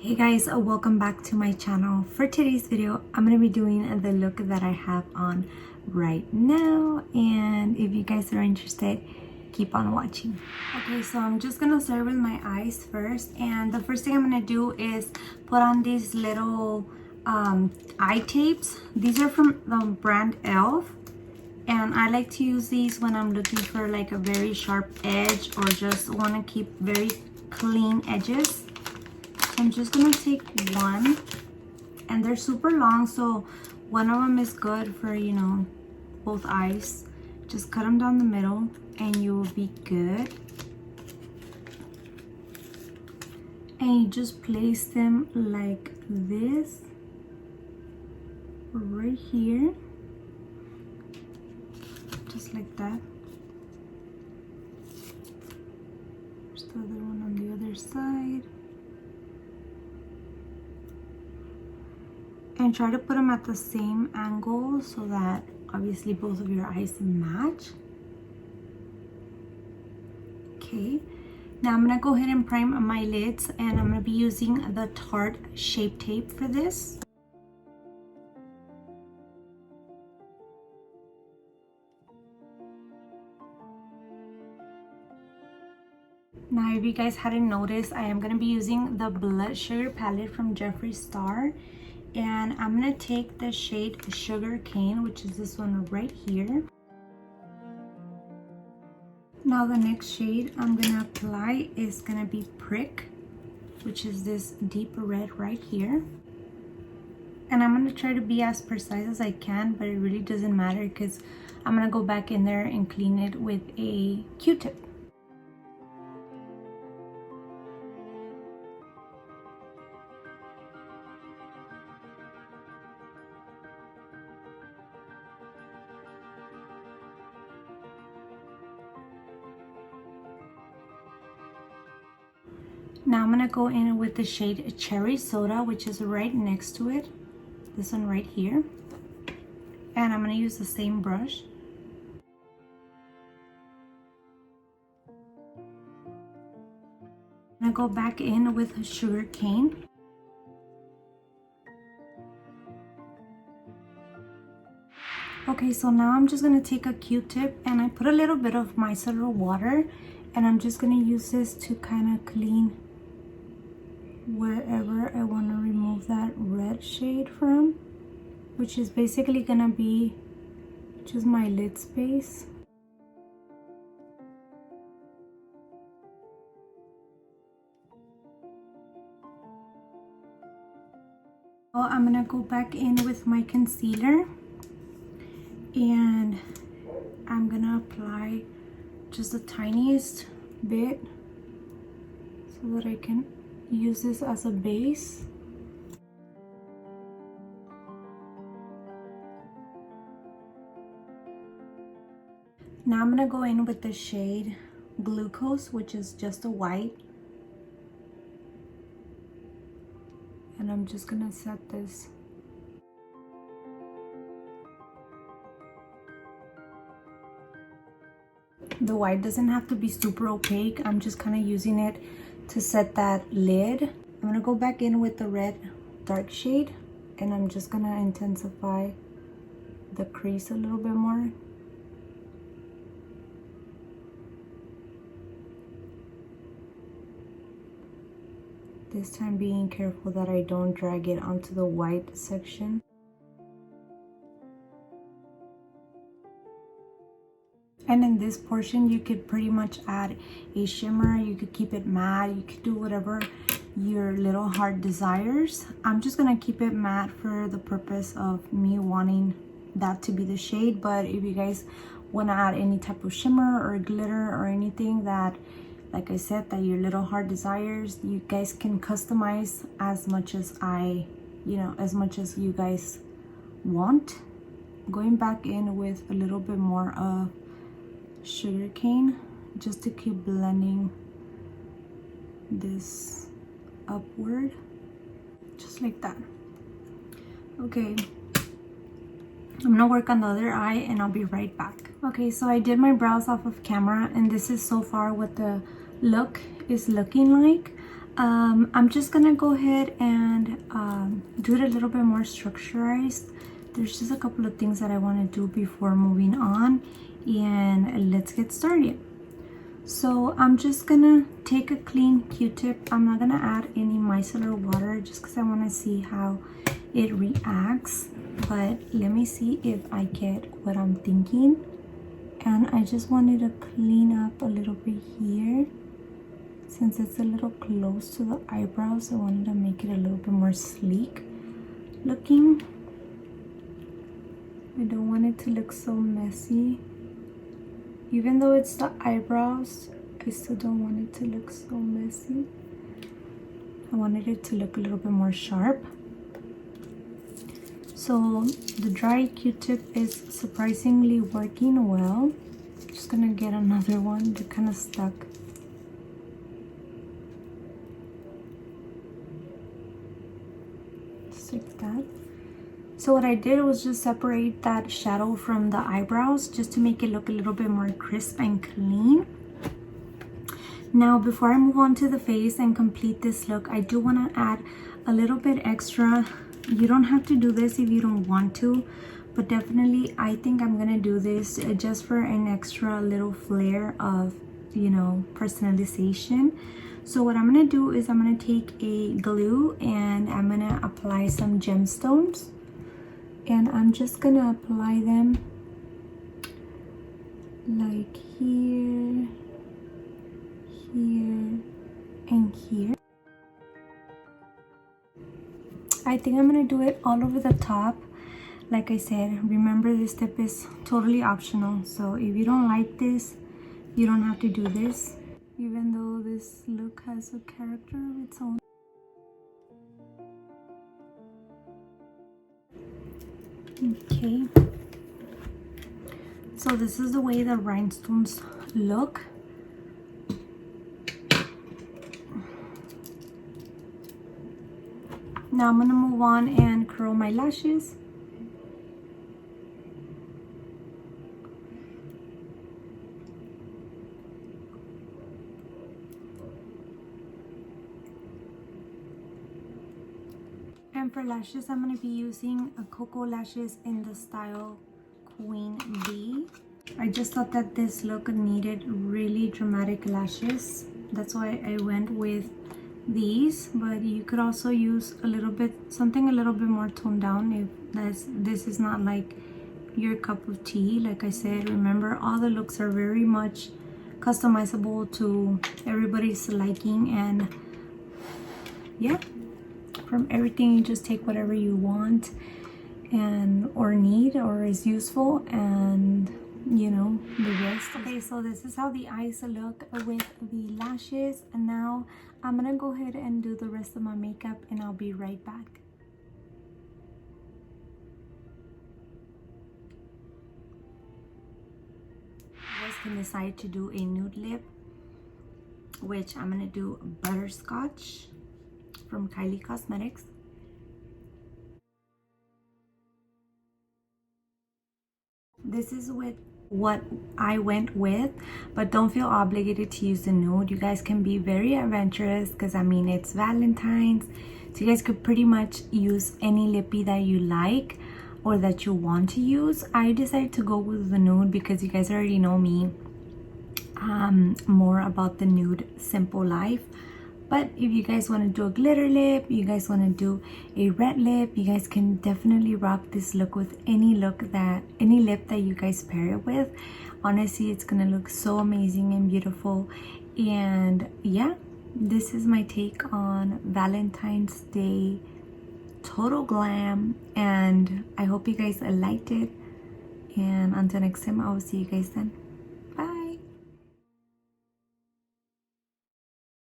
Hey guys, welcome back to my channel. For today's video, I'm going to be doing the look that I have on right now, and if you guys are interested, keep on watching. Okay, so I'm just going to start with my eyes first, and the first thing I'm going to do is put on these little eye tapes. These are from the brand Elf, and I like to use these when I'm looking for like a very sharp edge or just want to keep very clean edges. I'm just gonna take one, and they're super long, so one of them is good for, you know, both eyes. Just cut them down the middle and you will be good. And you just place them like this right here, just like that. There's the other one on the other side. And try to put them at the same angle so that obviously both of your eyes match. Okay, now I'm gonna go ahead and prime my lids, and I'm gonna be using the Tarte Shape Tape for this. Now, if you guys hadn't noticed, I am gonna be using the Blood Sugar palette from Jeffree Star. And I'm gonna take the shade Sugar Cane, which is this one right here. Now the next shade I'm gonna apply is gonna be Prick, which is this deep red right here. And I'm gonna try to be as precise as I can, but it really doesn't matter because I'm gonna go back in there and clean it with a Q-tip. Now I'm gonna go in with the shade Cherry Soda, which is right next to it. This one right here. And I'm gonna use the same brush. I'm gonna go back in with Sugar Cane. Okay, so now I'm just gonna take a Q-tip and I put a little bit of micellar water, and I'm just gonna use this to kind of clean wherever I want to remove that red shade from, which is basically gonna be just my lid space. Well, I'm gonna go back in with my concealer, and I'm gonna apply just the tiniest bit so that I can use this as a base. Now I'm gonna go in with the shade Glucose, which is just a white, and I'm just gonna set this. The white doesn't have to be super opaque. I'm just kind of using it to set that lid. I'm gonna go back in with the red dark shade, and I'm just gonna intensify the crease a little bit more. This time being careful that I don't drag it onto the white section. And in this portion, you could pretty much add a shimmer. You could keep it matte. You could do whatever your little heart desires. I'm just gonna keep it matte for the purpose of me wanting that to be the shade. But if you guys wanna add any type of shimmer or glitter or anything that, like I said, that your little heart desires, you guys can customize as much as as much as you guys want. Going back in with a little bit more of Sugar Cane just to keep blending this upward, just like that. Okay, I'm gonna work on the other eye and I'll be right back. Okay, so I did my brows off of camera, and this is so far what the look is looking like. I'm just gonna go ahead and do it a little bit more structurized. There's just a couple of things that I want to do before moving on, and let's get started. So I'm just gonna take a clean Q-tip. I'm not gonna add any micellar water just because I want to see how it reacts, but let me see if I get what I'm thinking. And I just wanted to clean up a little bit here. Since it's a little close to the eyebrows, I wanted to make it a little bit more sleek looking. I don't want it to look so messy. Even though it's the eyebrows, I still don't want it to look so messy. I wanted it to look a little bit more sharp. So the dry Q-tip is surprisingly working well. Just gonna get another one. They're kind of stuck. Like that. So what I did was just separate that shadow from the eyebrows just to make it look a little bit more crisp and clean. Now before I move on to the face and complete this look, I do want to add a little bit extra. You don't have to do this if you don't want to, but definitely I think I'm gonna do this just for an extra little flair of, you know, personalization. So what I'm going to do is I'm going to take a glue and I'm going to apply some gemstones. And I'm just going to apply them like here, here, and here. I think I'm going to do it all over the top. Like I said, remember this tip is totally optional. So if you don't like this, you don't have to do this. Even though this look has a character of its own. Okay. So this is the way the rhinestones look. Now I'm gonna move on and curl my lashes. And for lashes, I'm going to be using a Cocoa lashes in the style Queen Bee. I just thought that this look needed really dramatic lashes. That's why I went with these. But you could also use a little bit, something a little bit more toned down if this is not like your cup of tea. Like I said, remember all the looks are very much customizable to everybody's liking, and yeah. From everything, you just take whatever you want and or need or is useful, and you know the rest. Okay, so this is how the eyes look with the lashes, and now I'm gonna go ahead and do the rest of my makeup and I'll be right back. You guys can decide to do a nude lip, which I'm gonna do Butterscotch from Kylie Cosmetics. This is what I went with, but don't feel obligated to use the nude. You guys can be very adventurous because I mean it's Valentine's, so you guys could pretty much use any lippy that you like or that you want to use. I decided to go with the nude because you guys already know me more about the nude simple life. But if you guys want to do a glitter lip, you guys want to do a red lip, you guys can definitely rock this look with any lip that you guys pair it with. Honestly, it's gonna look so amazing and beautiful. And yeah, this is my take on Valentine's Day total glam, and I hope you guys liked it. And until next time, I will see you guys then.